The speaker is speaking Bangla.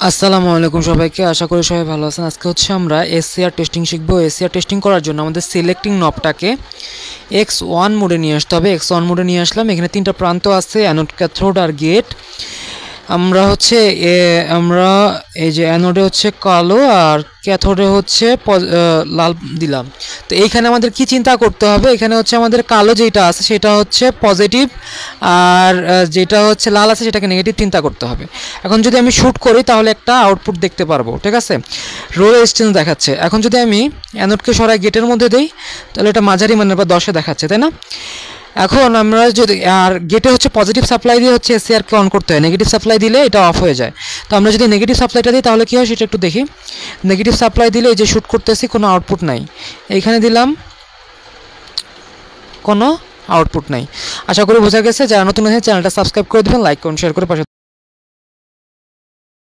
আসসালামু আলাইকুম সবাইকে, আশা করি সবাই ভালো আছেন। আজকে হচ্ছে আমরা এসসিআর টেস্টিং শিখবো। এসসিআর টেস্টিং করার জন্য আমাদের সিলেক্টিং নবটাকে X1 মোডে নিয়ে আসতে হবে। X1 মোডে নিয়ে আসলাম। এখানে তিনটা প্রান্ত আছে, অ্যানোড, ক্যাথোড আর গেট। আমরা এই যে অ্যানোডে হচ্ছে কালো আর ক্যাথোডে হচ্ছে লাল দিলাম। তো এইখানে আমাদের কি চিন্তা করতে হবে, এখানে হচ্ছে আমাদের কালো যেটা আছে সেটা হচ্ছে পজিটিভ, আর যেটা হচ্ছে লাল আছে সেটাকে নেগেটিভ চিন্তা করতে হবে। এখন যদি আমি শ্যুট করি তাহলে একটা আউটপুট দেখতে পারবো, ঠিক আছে। রো রেজিস্ট্যান্স দেখাচ্ছে। এখন যদি আমি অ্যানোডকে সরাই গেটের মধ্যে দিই তাহলে এটা মাঝারি মানের বা 10-এ দেখাচ্ছে, তাই না? এখন আমরা যদি আর গেটে হচ্ছে পজিটিভ সাপ্লাই দিয়ে হচ্ছে এসসিআরকে অন করতে হয়, নেগেটিভ সাপ্লাই দিলে এটা অফ হয়ে যায়। তো আমরা যদি নেগেটিভ সাপ্লাইটা দিই তাহলে কী হয় সেটা একটু দেখি। নেগেটিভ সাপ্লাই দিলে এই যে শ্যুট করতেছি, কোনো আউটপুট নাই। এইখানে দিলাম, কোনো আউটপুট নাই। আশা করি বোঝা গেছে। যারা নতুন আছে চ্যানেলটা সাবস্ক্রাইব করে দেবেন, লাইক করুন, শেয়ার করে পাশে